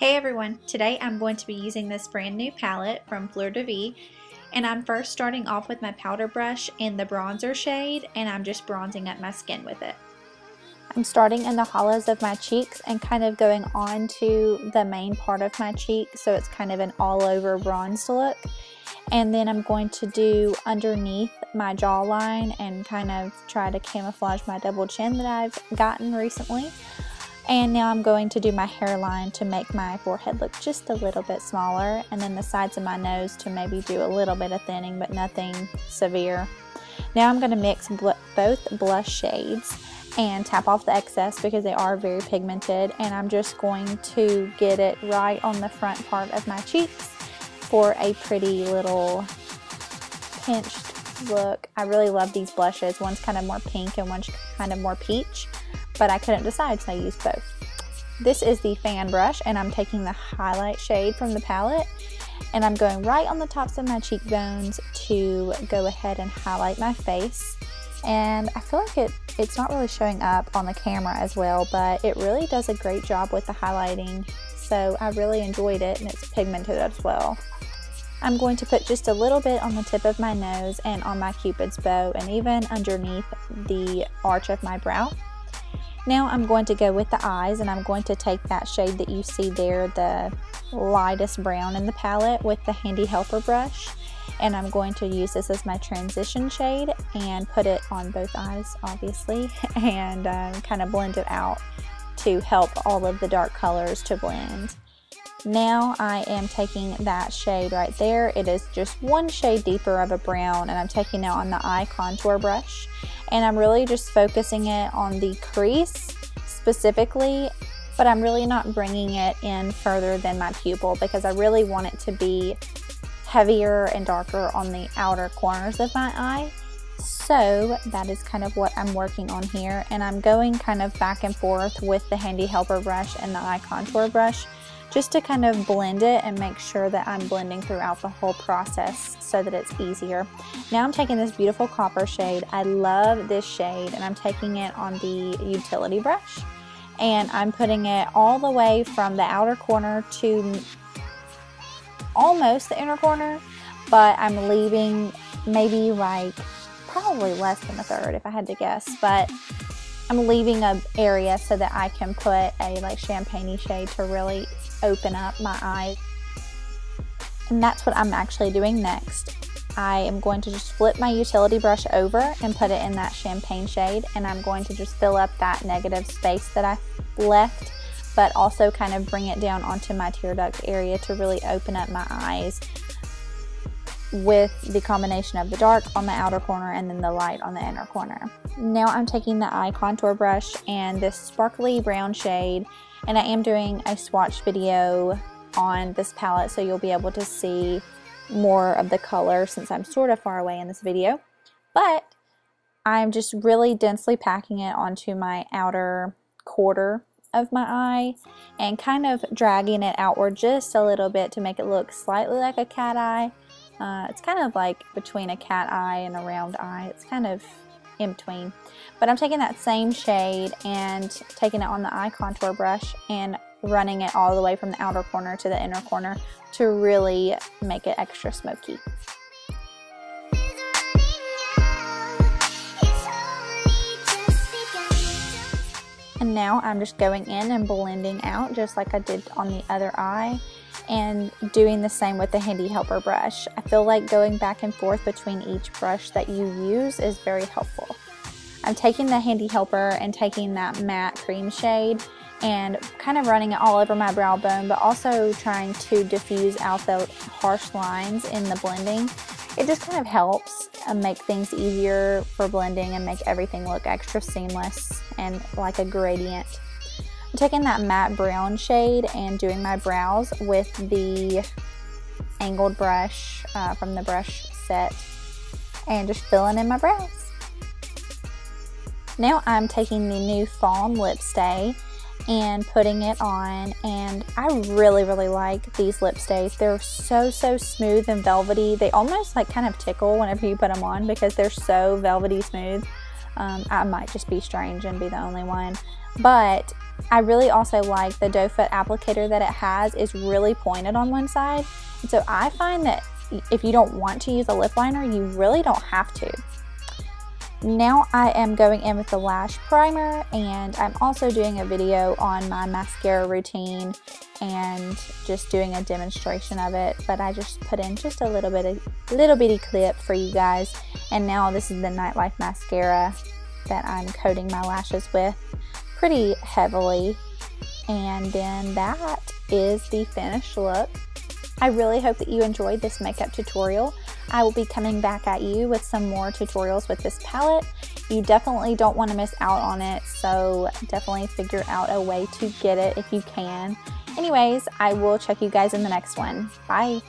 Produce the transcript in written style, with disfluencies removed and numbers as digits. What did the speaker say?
Hey everyone, today I'm going to be using this brand new palette from Fleur de Vie, and I'm first starting off with my powder brush in the bronzer shade, and I'm just bronzing up my skin with it. I'm starting in the hollows of my cheeks and kind of going on to the main part of my cheek, so it's kind of an all over bronzed look. And then I'm going to do underneath my jawline and kind of try to camouflage my double chin that I've gotten recently. And now I'm going to do my hairline to make my forehead look just a little bit smaller, and then the sides of my nose to maybe do a little bit of thinning, but nothing severe. Now I'm going to mix both blush shades and tap off the excess because they are very pigmented, and I'm just going to get it right on the front part of my cheeks for a pretty little pinched look. I really love these blushes. One's kind of more pink and one's kind of more peach, but I couldn't decide, so I used both. This is the fan brush, and I'm taking the highlight shade from the palette, and I'm going right on the tops of my cheekbones to go ahead and highlight my face. And I feel like it's not really showing up on the camera as well, but it really does a great job with the highlighting, so I really enjoyed it, and it's pigmented as well. I'm going to put just a little bit on the tip of my nose and on my cupid's bow, and even underneath the arch of my brow. Now I'm going to go with the eyes, and I'm going to take that shade that you see there, the lightest brown in the palette, with the Handy Helper brush, and I'm going to use this as my transition shade and put it on both eyes, obviously, and kind of blend it out to help all of the dark colors to blend. Now I am taking that shade right there. It is just one shade deeper of a brown, and I'm taking it on the eye contour brush, and I'm really just focusing it on the crease specifically, but I'm really not bringing it in further than my pupil because I really want it to be heavier and darker on the outer corners of my eye. So that is kind of what I'm working on here, and I'm going kind of back and forth with the Handy Helper brush and the eye contour brush just to kind of blend it and make sure that I'm blending throughout the whole process so that it's easier. Now I'm taking this beautiful copper shade. I love this shade, and I'm taking it on the utility brush, and I'm putting it all the way from the outer corner to almost the inner corner, but I'm leaving maybe like probably less than a third if I had to guess, but I'm leaving an area so that I can put a like champagne-y shade to really open up my eyes. And that's what I'm actually doing next. I am going to just flip my utility brush over and put it in that champagne shade, and I'm going to just fill up that negative space that I left, but also kind of bring it down onto my tear duct area to really open up my eyes with the combination of the dark on the outer corner and then the light on the inner corner. Now I'm taking the eye contour brush and this sparkly brown shade, and I am doing a swatch video on this palette, so you'll be able to see more of the color since I'm sort of far away in this video. But I'm just really densely packing it onto my outer quarter of my eye and kind of dragging it outward just a little bit to make it look slightly like a cat eye. It's kind of like between a cat eye and a round eye. It's kind of in between. But I'm taking that same shade and taking it on the eye contour brush and running it all the way from the outer corner to the inner corner to really make it extra smoky. And now I'm just going in and blending out just like I did on the other eye, and doing the same with the Handy Helper brush. I feel like going back and forth between each brush that you use is very helpful. I'm taking the Handy Helper and taking that matte cream shade and kind of running it all over my brow bone, but also trying to diffuse out the harsh lines in the blending. It just kind of helps make things easier for blending and make everything look extra seamless and like a gradient. I'm taking that matte brown shade and doing my brows with the angled brush from the brush set and just filling in my brows. Now I'm taking the new Fawn Lip Stay and putting it on, and I really like these lip stays. They're so smooth and velvety. They almost like kind of tickle whenever you put them on because they're so velvety smooth. I might just be strange and be the only one, but I really also like the doe foot applicator that it has is really pointed on one side. And so I find that if you don't want to use a lip liner, you really don't have to. Now I am going in with the lash primer, and I'm also doing a video on my mascara routine and just doing a demonstration of it, but I just put in just a little bitty clip for you guys. And now this is the Nightlife mascara that I'm coating my lashes with pretty heavily, and then that is the finished look. I really hope that you enjoyed this makeup tutorial. I will be coming back at you with some more tutorials with this palette. You definitely don't want to miss out on it, so definitely figure out a way to get it if you can. Anyways, I will check you guys in the next one. Bye!